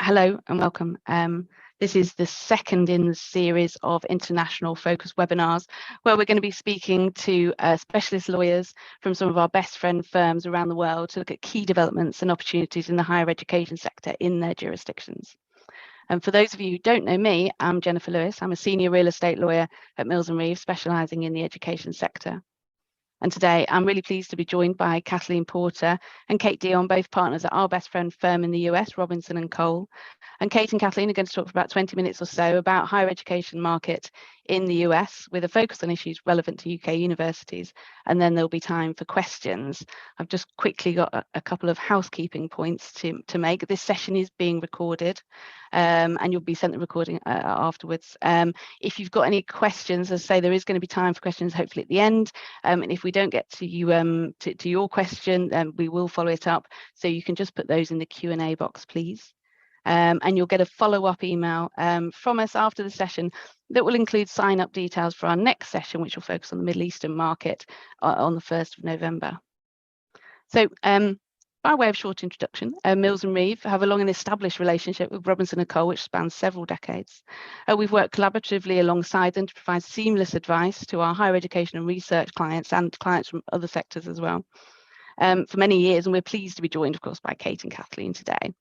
Hello and welcome. This is the second in the series of international focused webinars where we're going to be speaking to specialist lawyers from some of our best friend firms around the world to look at key developments and opportunities in the higher education sector in their jurisdictions. And for those of you who don't know me, I'm Jennifer Lewis. I'm a senior real estate lawyer at Mills & Reeve, specialising in the education sector. And today I'm really pleased to be joined by Kathleen Porter and Kate Dion, both partners at our best friend firm in the US, Robinson+Cole. And Kate and Kathleen are going to talk for about 20 minutes or so about higher education market in the US with a focus on issues relevant to UK universities. And then there'll be time for questions. I've just quickly got a couple of housekeeping points to make. This session is being recorded and you'll be sent the recording afterwards. If you've got any questions, as I say, there is going to be time for questions hopefully at the end. And if we don't get to you to your question, then we will follow it up. So you can just put those in the Q&A box, please. And you'll get a follow-up email from us after the session that will include sign-up details for our next session, which will focus on the Middle Eastern market on the 1st of November. So by way of short introduction, Mills & Reeve have a long and established relationship with Robinson+Cole, which spans several decades. We've worked collaboratively alongside them to provide seamless advice to our higher education and research clients and clients from other sectors as well for many years, and we're pleased to be joined, of course, by Kate and Kathleen today.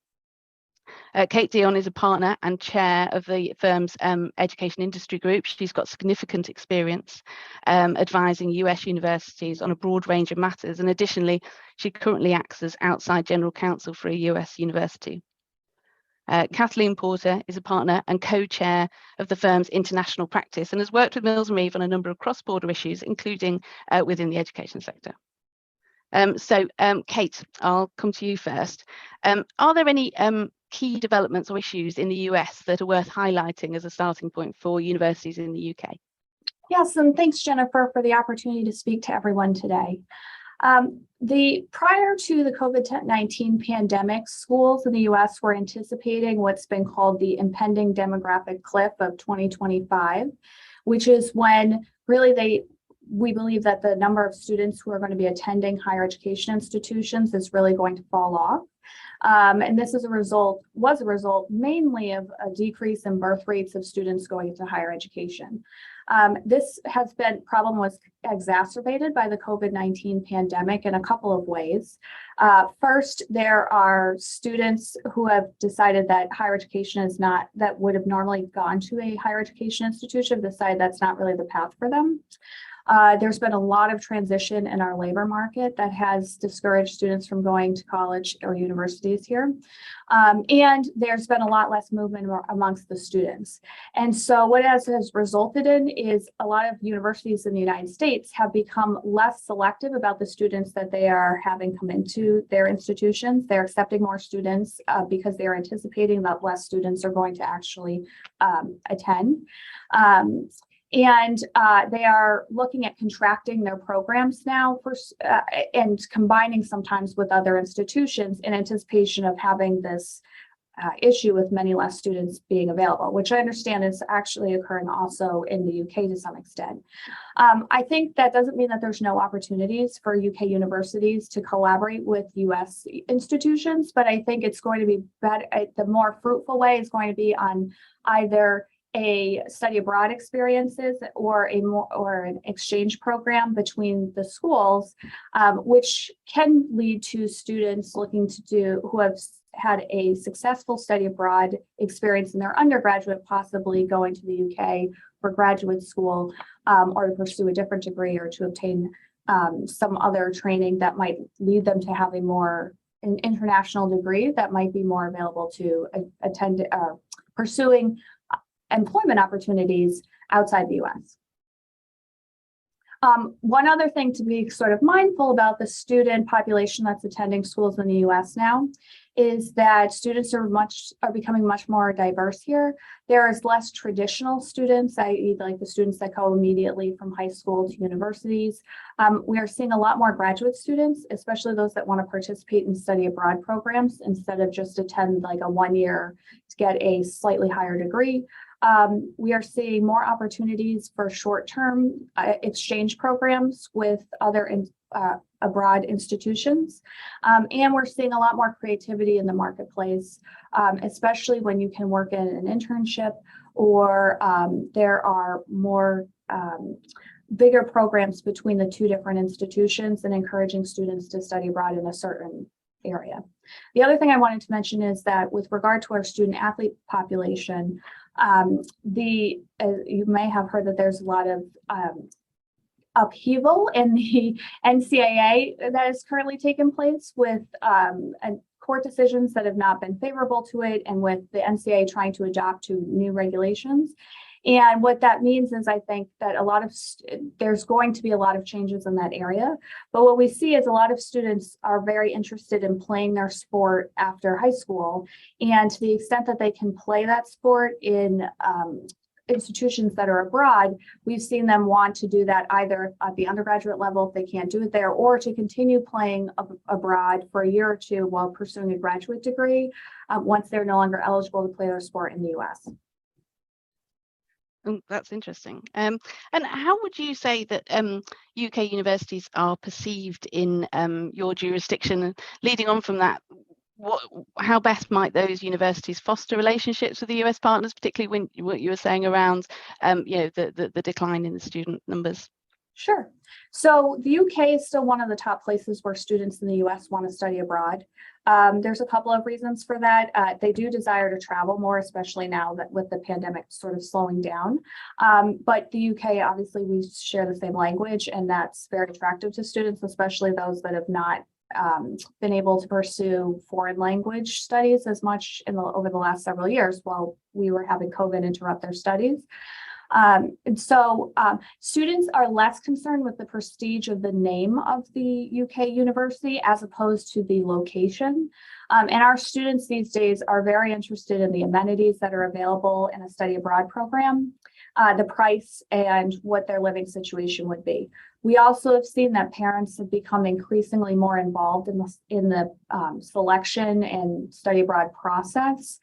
Kate Dion is a partner and chair of the firm's education industry group. She's got significant experience advising US universities on a broad range of matters. And additionally, she currently acts as outside general counsel for a US university. Kathleen Porter is a partner and co-chair of the firm's international practice and has worked with Mills & Reeve on a number of cross-border issues, including within the education sector. Kate, I'll come to you first. Are there any key developments or issues in the US that are worth highlighting as a starting point for universities in the UK? Yes, and thanks, Jennifer, for the opportunity to speak to everyone today. Prior to the COVID-19 pandemic, schools in the US were anticipating what's been called the impending demographic cliff of 2025, which is when really we believe that the number of students who are going to be attending higher education institutions is really going to fall off. And this was a result mainly of a decrease in birth rates of students going into higher education. This problem was exacerbated by the COVID-19 pandemic in a couple of ways. First, there are students who have decided that higher education is not, that would have normally gone to a higher education institution, decide that's not really the path for them. There's been a lot of transition in our labor market that has discouraged students from going to college or universities here. And there's been a lot less movement amongst the students. And so what has resulted in is a lot of universities in the United States have become less selective about the students that they are having come into their institutions. They're accepting more students because they're anticipating that less students are going to actually attend. And they are looking at contracting their programs now and combining sometimes with other institutions in anticipation of having this issue with many less students being available, which I understand is actually occurring also in the UK to some extent. I think that doesn't mean that there's no opportunities for UK universities to collaborate with US institutions, but I think it's going to be better. The more fruitful way is going to be on either a study abroad experiences or an exchange program between the schools, which can lead to students looking to who have had a successful study abroad experience in their undergraduate, possibly going to the UK for graduate school or to pursue a different degree or to obtain some other training that might lead them to have an international degree that might be more available to attend pursuing employment opportunities outside the US. One other thing to be sort of mindful about the student population that's attending schools in the US now is that students are becoming much more diverse here. There is less traditional students, i.e. like the students that go immediately from high school to universities. We are seeing a lot more graduate students, especially those that want to participate in study abroad programs instead of just attend like a 1 year to get a slightly higher degree. We are seeing more opportunities for short-term exchange programs with other abroad institutions. And we're seeing a lot more creativity in the marketplace, especially when you can work in an internship or there are more bigger programs between the two different institutions and encouraging students to study abroad in a certain area. The other thing I wanted to mention is that with regard to our student athlete population, you may have heard that there's a lot of upheaval in the NCAA that is currently taking place with court decisions that have not been favorable to it, and with the NCAA trying to adopt to new regulations. And what that means is I think that there's going to be a lot of changes in that area. But what we see is a lot of students are very interested in playing their sport after high school. And to the extent that they can play that sport in institutions that are abroad, we've seen them want to do that either at the undergraduate level if they can't do it there, or to continue playing abroad for a year or two while pursuing a graduate degree once they're no longer eligible to play their sport in the US. That's interesting. And how would you say that UK universities are perceived in your jurisdiction? And leading on from that, how best might those universities foster relationships with the US partners, particularly when what you were saying around the decline in the student numbers? Sure. So the UK is still one of the top places where students in the US want to study abroad. There's a couple of reasons for that. They do desire to travel more, especially now that with the pandemic sort of slowing down. But the UK, obviously, we share the same language, and that's very attractive to students, especially those that have not been able to pursue foreign language studies as much over the last several years while we were having COVID interrupt their studies. Students are less concerned with the prestige of the name of the UK university as opposed to the location. And our students these days are very interested in the amenities that are available in a study abroad program, the price, and what their living situation would be. We also have seen that parents have become increasingly more involved in the selection and study abroad process.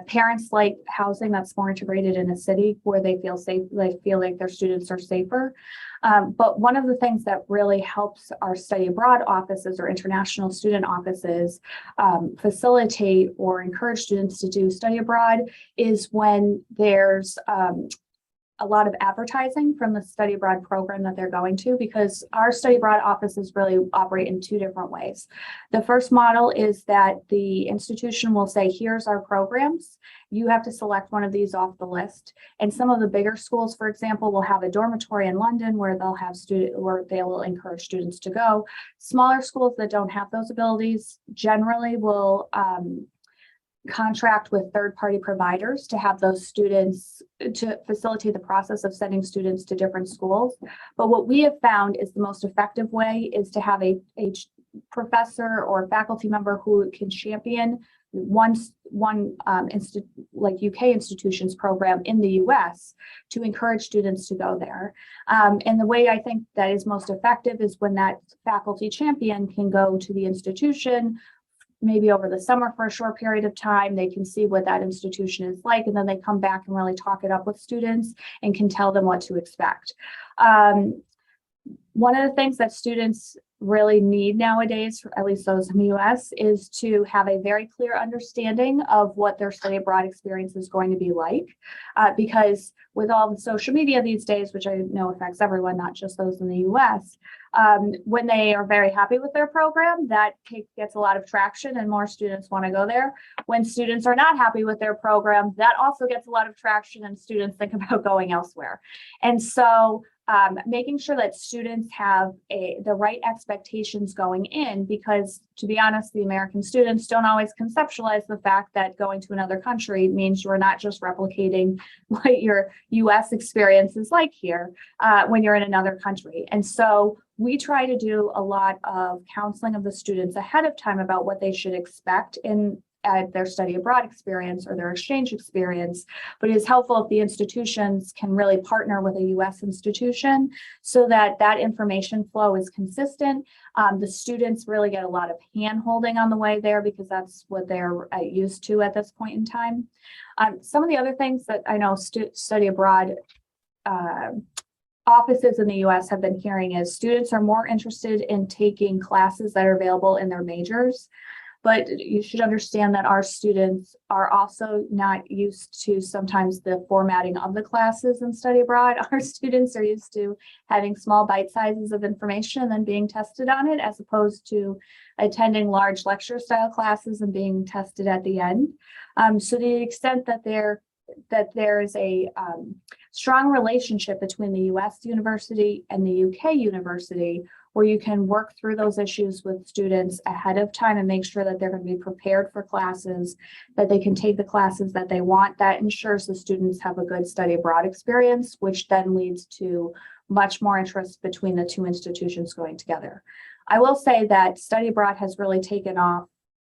Parents like housing that's more integrated in a city where they feel safe, they feel like their students are safer. But one of the things that really helps our study abroad offices or international student offices facilitate or encourage students to do study abroad is when there's a lot of advertising from the study abroad program that they're going to, because our study abroad offices really operate in two different ways. The first model is that the institution will say, here's our programs. You have to select one of these off the list. And some of the bigger schools, for example, will have a dormitory in London where they will encourage students to go. Smaller schools that don't have those abilities generally will contract with third-party providers to have those students to facilitate the process of sending students to different schools. But what we have found is the most effective way is to have a professor or faculty member who can champion one like UK institutions program in the US to encourage students to go there. And the way I think that is most effective is when that faculty champion can go to the institution, maybe over the summer for a short period of time. They can see what that institution is like, and then they come back and really talk it up with students and can tell them what to expect. One of the things that students really need nowadays, at least those in the US, is to have a very clear understanding of what their study abroad experience is going to be like. Because with all the social media these days, which I know affects everyone, not just those in the US, when they are very happy with their program, that gets a lot of traction and more students want to go there. When students are not happy with their program, that also gets a lot of traction and students think about going elsewhere. And so making sure that students have the right expectations going in, because to be honest, the American students don't always conceptualize the fact that going to another country means you're not just replicating what your US experience is like here when you're in another country. And so we try to do a lot of counseling of the students ahead of time about what they should expect in at their study abroad experience or their exchange experience, but it is helpful if the institutions can really partner with a U.S. institution so that that information flow is consistent. The students really get a lot of hand-holding on the way there because that's what they're used to at this point in time. Some of the other things that I know study abroad offices in the U.S. have been hearing is students are more interested in taking classes that are available in their majors. But you should understand that our students are also not used to sometimes the formatting of the classes in study abroad. Our students are used to having small bite sizes of information and then being tested on it, as opposed to attending large lecture style classes and being tested at the end. So to the extent that there is a strong relationship between the US university and the UK university, where you can work through those issues with students ahead of time and make sure that they're going to be prepared for classes, that they can take the classes that they want. That ensures the students have a good study abroad experience, which then leads to much more interest between the two institutions going together. I will say that study abroad has really taken off,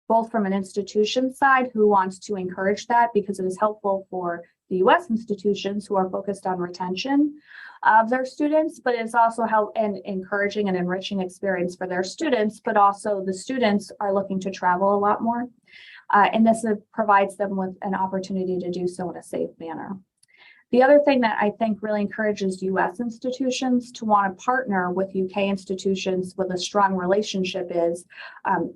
both from an institution side who wants to encourage that because it is helpful for the US institutions who are focused on retention of their students, but it's also an encouraging and enriching experience for their students, but also the students are looking to travel a lot more. And this provides them with an opportunity to do so in a safe manner. The other thing that I think really encourages US institutions to want to partner with UK institutions with a strong relationship is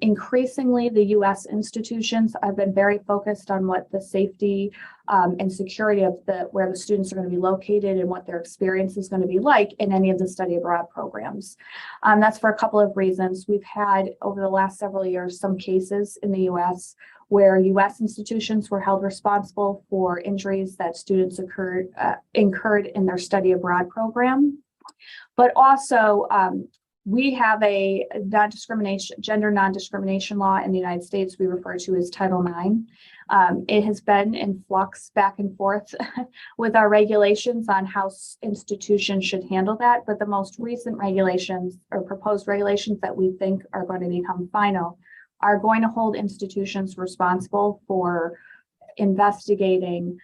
increasingly the US institutions have been very focused on what the safety and security of where the students are going to be located and what their experience is going to be like in any of the study abroad programs. That's for a couple of reasons. We've had over the last several years some cases in the US where US institutions were held responsible for injuries that students incurred in their study abroad program. But also, we have a gender non-discrimination law in the United States we refer to as Title IX. It has been in flux back and forth with our regulations on how institutions should handle that, but the most recent regulations or proposed regulations that we think are going to become final are going to hold institutions responsible for investigating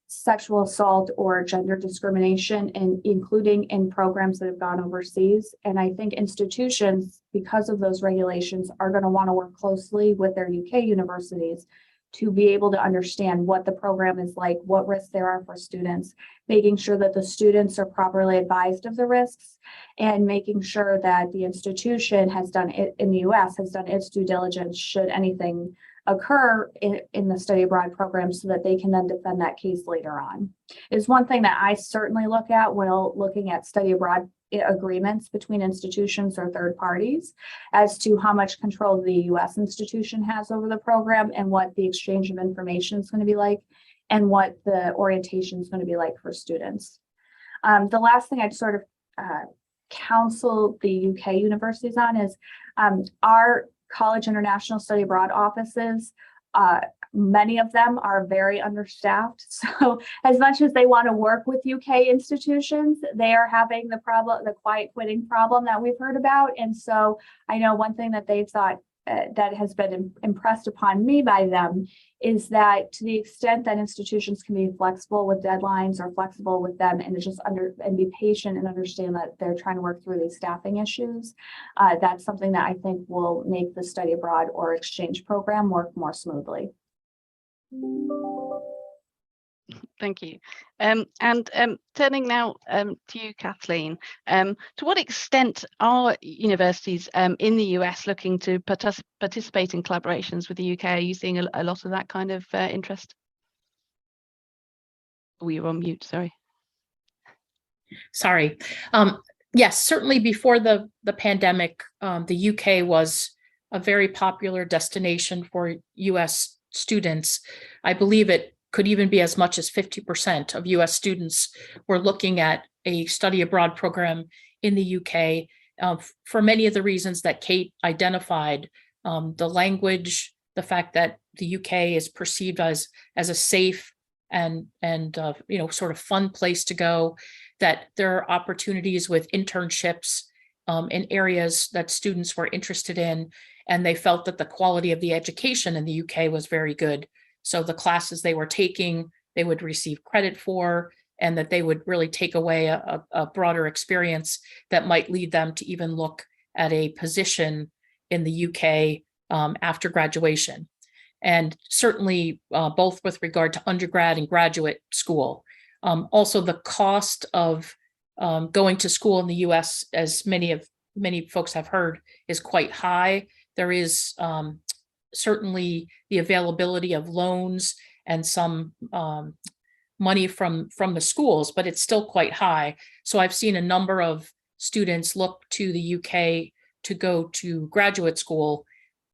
sexual assault or gender discrimination, and including in programs that have gone overseas. And I think institutions, because of those regulations, are going to want to work closely with their UK universities to be able to understand what the program is like, what risks there are for students, making sure that the students are properly advised of the risks, and making sure that the institution has done it in the US, has done its due diligence should anything occur in the study abroad program so that they can then defend that case later on. Is one thing that I certainly look at when looking at study abroad agreements between institutions or third parties as to how much control the US institution has over the program and what the exchange of information is going to be like and what the orientation is going to be like for students. The last thing I'd sort of counsel the UK universities on is our college international study abroad offices. Many of them are very understaffed. So as much as they want to work with UK institutions, they are having the quiet quitting problem that we've heard about. And so I know one thing that they've thought that has been impressed upon me by them is that to the extent that institutions can be flexible with deadlines or flexible with them and and be patient and understand that they're trying to work through these staffing issues, that's something that I think will make the study abroad or exchange program work more smoothly. Thank you. Turning now to you, Kathleen, to what extent are universities in the US looking to participate in collaborations with the UK? Are you seeing a lot of that kind of interest? Oh, you're on mute, sorry. Sorry. Yes, certainly before the pandemic, the UK was a very popular destination for US students. I believe it could even be as much as 50% of US students were looking at a study abroad program in the UK for many of the reasons that Kate identified. The language, the fact that the UK is perceived as a safe and sort of fun place to go, that there are opportunities with internships in areas that students were interested in, and they felt that the quality of the education in the UK was very good. So the classes they were taking, they would receive credit for, and that they would really take away a broader experience that might lead them to even look at a position in the UK after graduation. And certainly both with regard to undergrad and graduate school. Also, the cost of going to school in the US, as many folks have heard, is quite high. There is certainly the availability of loans and some money from the schools, but it's still quite high. So I've seen a number of students look to the UK to go to graduate school,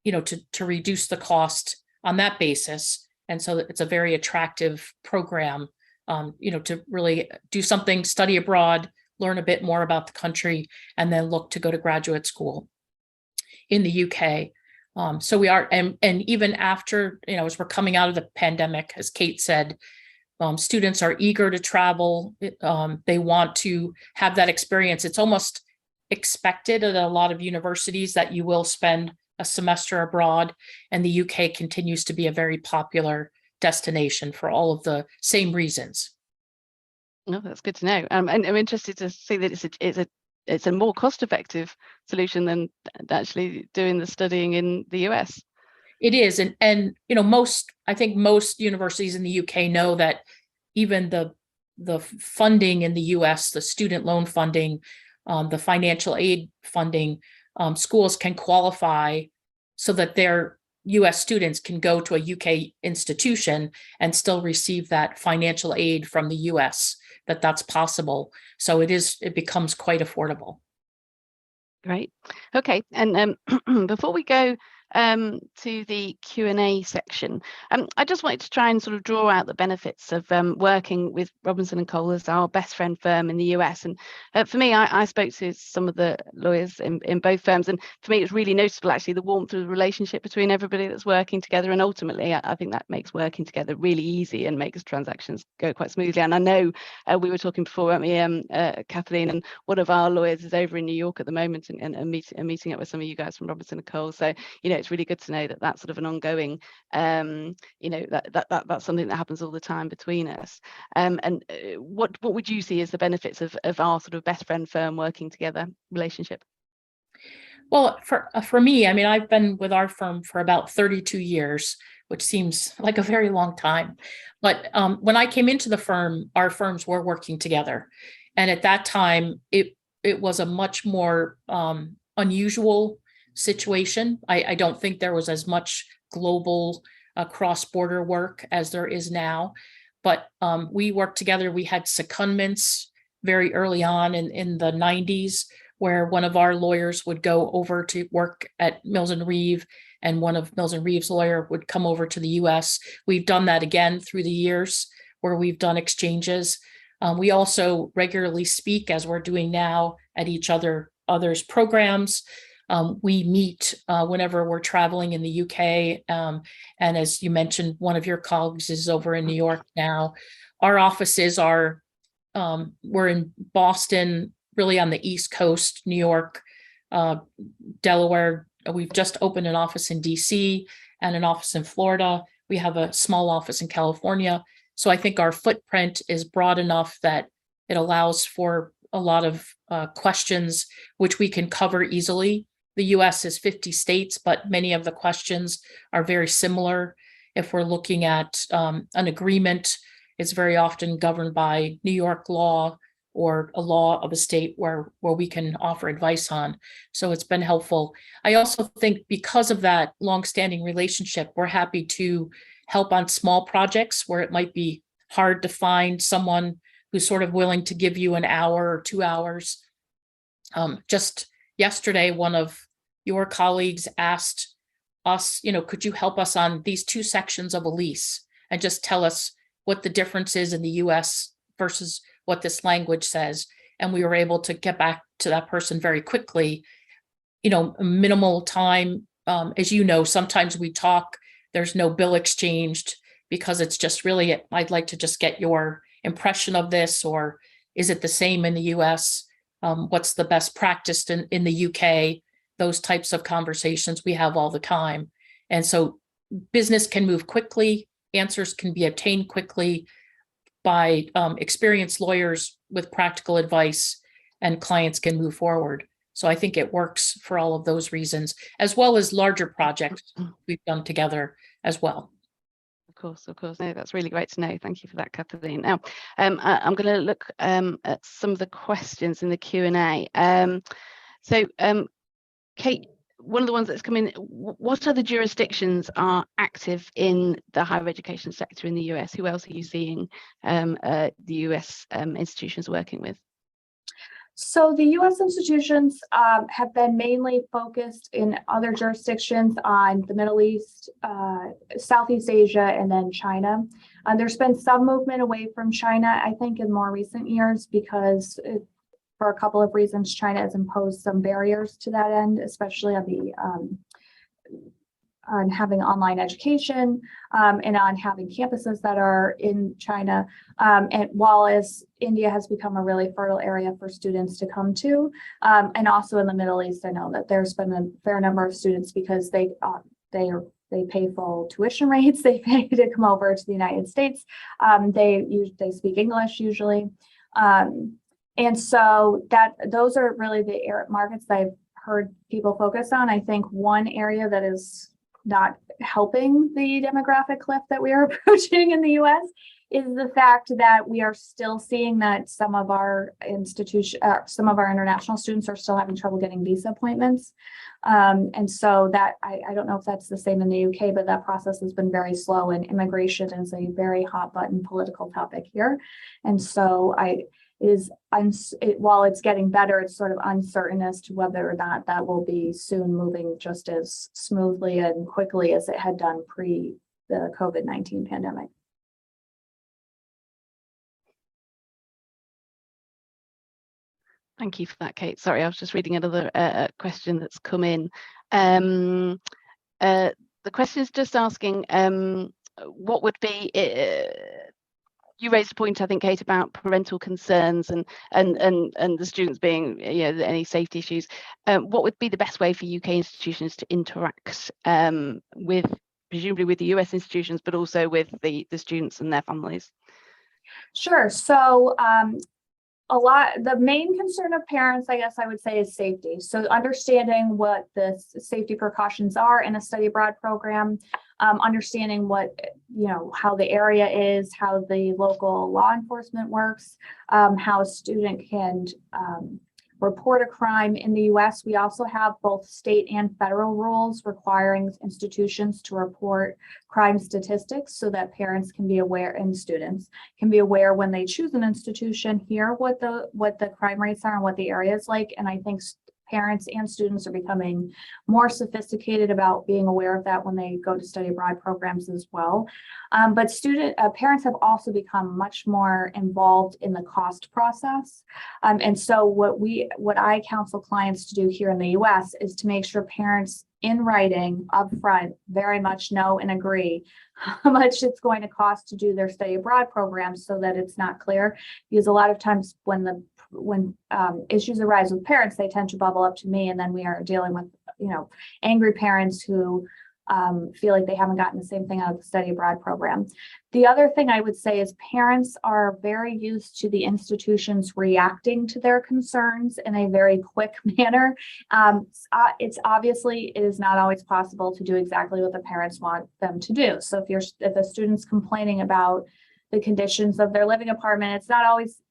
to reduce the cost on that basis. And so it's a very attractive program, to really do something, study abroad, learn a bit more about the country, and then look to go to graduate school in the UK. So we are, and even after, as we're coming out of the pandemic, as Kate said, students are eager to travel. They want to have that experience. It's almost expected at a lot of universities that you will spend a semester abroad, and the UK continues to be a very popular destination for all of the same reasons. No, that's good to know. And I'm interested to see that it's a more cost-effective solution than actually doing the studying in the US. It is, and I think most universities in the UK know that even the funding in the US, the student loan funding, the financial aid funding, schools can qualify so that their US students can go to a UK institution and still receive that financial aid from the US, that's possible. So it becomes quite affordable. Great. Okay. And before we go to the Q&A section, I just wanted to try and sort of draw out the benefits of working with Robinson+Cole as our best friend firm in the US. And for me, I spoke to some of the lawyers in both firms, and for me, it's really noticeable actually the warmth of the relationship between everybody that's working together. And ultimately, I think that makes working together really easy and makes transactions go quite smoothly. And I know we were talking before, weren't we, Kathleen, and one of our lawyers is over in New York at the moment and meeting up with some of you guys from Robinson+Cole. So, it's really good to know that that's sort of an ongoing, that's something that happens all the time between us. And what would you see as the benefits of our sort of best friend firm working together relationship? Well, for me, I mean, I've been with our firm for about 32 years, which seems like a very long time. But when I came into the firm, our firms were working together. And at that time, it was a much more unusual situation. I don't think there was as much global cross-border work as there is now, but we worked together. We had secondments very early on in the 90s, where one of our lawyers would go over to work at Mills and Reeve, and one of Mills and Reeve's lawyer would come over to the US. We've done that again through the years, where we've done exchanges. We also regularly speak, as we're doing now, at each other's programs. We meet whenever we're traveling in the UK. And as you mentioned, one of your colleagues is over in New York now. Our offices are, we're in Boston, really on the East Coast, New York, Delaware. We've just opened an office in DC and an office in Florida. We have a small office in California. So I think our footprint is broad enough that it allows for a lot of questions which we can cover easily. The US is 50 states, but many of the questions are very similar. If we're looking at an agreement, it's very often governed by New York law or a law of a state where we can offer advice on. So it's been helpful. I also think because of that longstanding relationship, we're happy to help on small projects where it might be hard to find someone who's sort of willing to give you an hour or 2 hours. Just yesterday, one of your colleagues asked us, could you help us on these 2 sections of a lease and just tell us what the difference is in the US versus what this language says. And we were able to get back to that person very quickly, minimal time. As you know, sometimes we talk, there's no bill exchanged because it's just really, I'd like to just get your impression of this, or is it the same in the US? What's the best practice in the UK? those types of conversations we have all the time. And so business can move quickly, answers can be obtained quickly by experienced lawyers with practical advice, and clients can move forward. So I think it works for all of those reasons, as well as larger projects we've done together as well. Of course. No, that's really great to know. Thank you for that, Kathleen. Now, I'm going to look at some of the questions in the Q&A. Kate, one of the ones that's come in, what other jurisdictions are active in the higher education sector in the US? Who else are you seeing the US institutions working with? So the U.S. institutions have been mainly focused in other jurisdictions on the Middle East, Southeast Asia, and then China. There's been some movement away from China, I think, in more recent years because for a couple of reasons, China has imposed some barriers to that end, especially on the on having online education and on having campuses that are in China. And while as India has become a really fertile area for students to come to, and also in the Middle East, I know that there's been a fair number of students because they pay full tuition rates. They pay to come over to the United States. They speak English usually. And so those are really the markets that I've heard people focus on. I think one area that is not helping the demographic cliff that we are approaching in the US is the fact that we are still seeing that some of our international students are still having trouble getting visa appointments. And so that I don't know if that's the same in the UK, but that process has been very slow, and immigration is a very hot button political topic here. And so while it's getting better, it's sort of uncertain as to whether or not that will be soon moving just as smoothly and quickly as it had done pre the COVID-19 pandemic. Thank you for that, Kate. Sorry, I was just reading another question that's come in. The question is just asking what would be you raised a point, I think, Kate, about parental concerns and the students being, any safety issues. What would be the best way for UK institutions to interact presumably with the US institutions, but also with the students and their families? Sure. So the main concern of parents, I guess I would say, is safety. So understanding what the safety precautions are in a study abroad program, understanding how the area is, how the local law enforcement works, how a student can report a crime. In the US, we also have both state and federal rules requiring institutions to report crime statistics so that parents can be aware and students can be aware when they choose an institution, hear what the crime rates are and what the area is like. And I think parents and students are becoming more sophisticated about being aware of that when they go to study abroad programs as well. But parents have also become much more involved in the cost process. And so what I counsel clients to do here in the US is to make sure parents in writing upfront very much know and agree how much it's going to cost to do their study abroad program so that it's not clear. Because a lot of times when issues arise with parents, they tend to bubble up to me, and then we are dealing with angry parents who feel like they haven't gotten the same thing out of the study abroad program. The other thing I would say is parents are very used to the institutions reacting to their concerns in a very quick manner. It is not always possible to do exactly what the parents want them to do. So if a student's complaining about the conditions of their living apartment, it's not always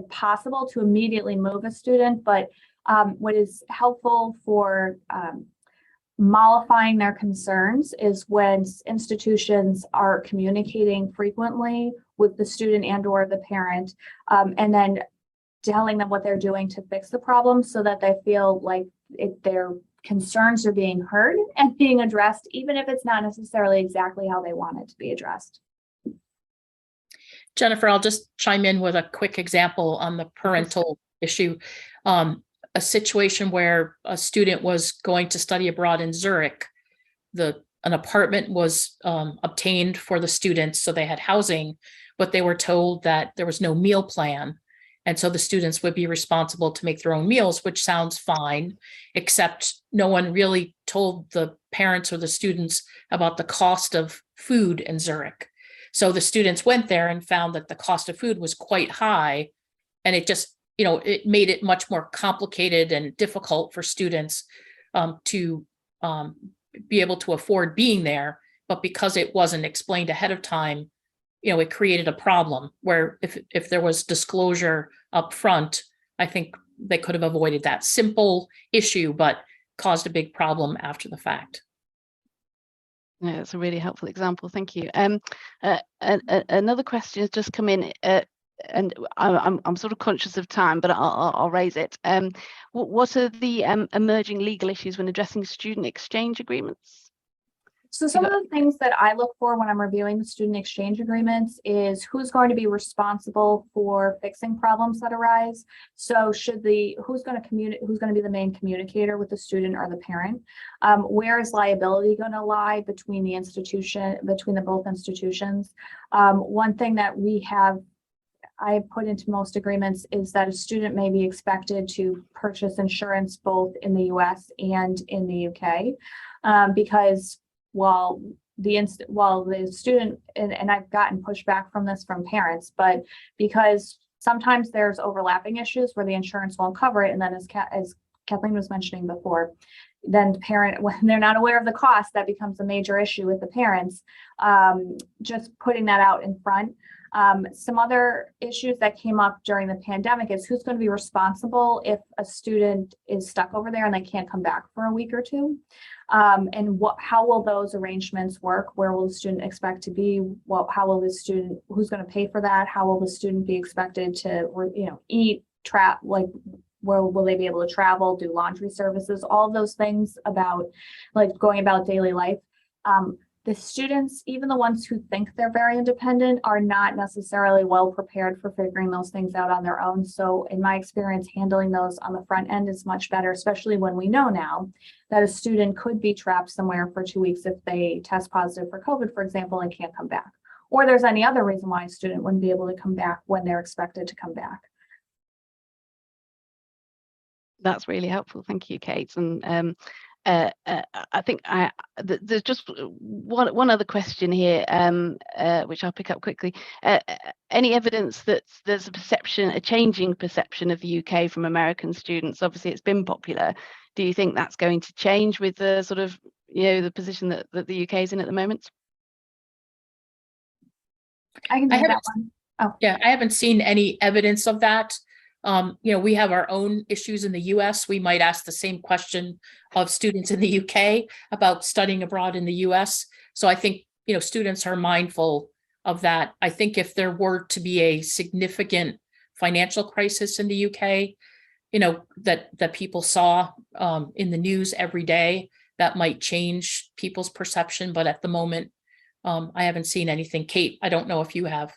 possible to immediately move a student, but what is helpful for mollifying their concerns is when institutions are communicating frequently with the student and or the parent, and then telling them what they're doing to fix the problem so that they feel like their concerns are being heard and being addressed, even if it's not necessarily exactly how they want it to be addressed. Jennifer, I'll just chime in with a quick example on the parental issue. A situation where a student was going to study abroad in Zurich. An apartment was obtained for the students, so they had housing, but they were told that there was no meal plan. And so the students would be responsible to make their own meals, which sounds fine, except no one really told the parents or the students about the cost of food in Zurich. So the students went there and found that the cost of food was quite high. And it just, it made it much more complicated and difficult for students to be able to afford being there. But because it wasn't explained ahead of time, it created a problem where if there was disclosure up front, I think they could have avoided that simple issue, but caused a big problem after the fact. Yeah, that's a really helpful example. Thank you. Another question has just come in, and I'm sort of conscious of time, but I'll raise it. What are the emerging legal issues when addressing student exchange agreements? So some of the things that I look for when I'm reviewing the student exchange agreements is who's going to be responsible for fixing problems that arise. So who's going to be the main communicator with the student or the parent? Where is liability going to lie between the both institutions? One thing that I put into most agreements is that a student may be expected to purchase insurance both in the US and in the UK, because while the student, and I've gotten pushback from this from parents, but because sometimes there's overlapping issues where the insurance won't cover it, and then as Kathleen was mentioning before, then the parent, when they're not aware of the cost, that becomes a major issue with the parents. Just putting that out in front. Some other issues that came up during the pandemic is who's going to be responsible if a student is stuck over there and they can't come back for a week or two. And how will those arrangements work? Where will the student expect to be? How will the student, who's going to pay for that? How will the student be expected to, eat, where will they be able to travel, do laundry services, all of those things about going about daily life. The students, even the ones who think they're very independent, are not necessarily well prepared for figuring those things out on their own. So in my experience, handling those on the front end is much better, especially when we know now that a student could be trapped somewhere for 2 weeks if they test positive for COVID, for example, and can't come back. Or there's any other reason why a student wouldn't be able to come back when they're expected to come back. That's really helpful. Thank you, Kate. And I think there's just one other question here, which I'll pick up quickly. Any evidence that there's a changing perception of the UK from American students? Obviously, it's been popular. Do you think that's going to change with the sort of, the position that the UK is in at the moment? I can take that one. Oh. Yeah, I haven't seen any evidence of that. We have our own issues in the US. We might ask the same question of students in the UK about studying abroad in the US. So I think, students are mindful of that. I think if there were to be a significant financial crisis in the UK, that people saw in the news every day, that might change people's perception. But at the moment, I haven't seen anything. Kate, I don't know if you have.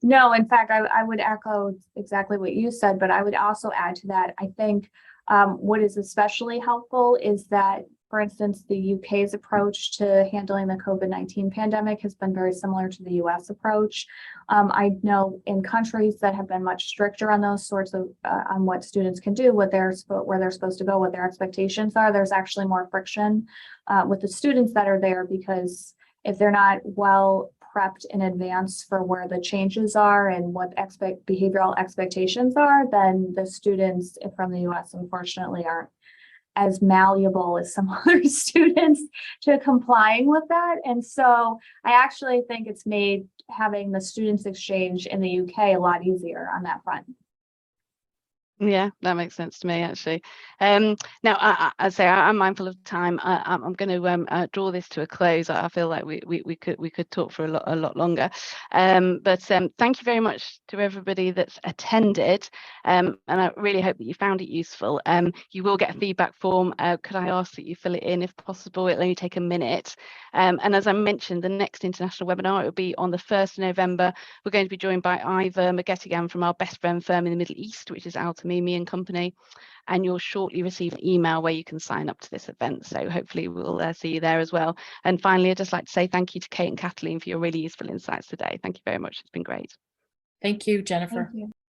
No, in fact, I would echo exactly what you said, but I would also add to that. I think what is especially helpful is that, for instance, the UK's approach to handling the COVID-19 pandemic has been very similar to the US approach. I know in countries that have been much stricter on those sorts of, on what students can do, where they're supposed to go, what their expectations are, there's actually more friction with the students that are there, because if they're not well prepped in advance for where the changes are and what behavioral expectations are, then the students from the US unfortunately aren't as malleable as some other students to complying with that. And so I actually think it's made having the students exchange in the UK a lot easier on that front. Yeah, that makes sense to me, actually. Now, I say I'm mindful of time. I'm going to draw this to a close. I feel like we could talk for a lot longer. But thank you very much to everybody that's attended. And I really hope that you found it useful. You will get a feedback form. Could I ask that you fill it in if possible? It'll only take a minute. And as I mentioned, the next international webinar will be on the 1st of November. We're going to be joined by Ivor Magetigan from our best friend firm in the Middle East, which is Altamimi and Company, and you'll shortly receive an email where you can sign up to this event. So hopefully we'll see you there as well. And finally, I'd just like to say thank you to Kate and Kathleen for your really useful insights today. Thank you very much. It's been great. Thank you, Jennifer. Thank you.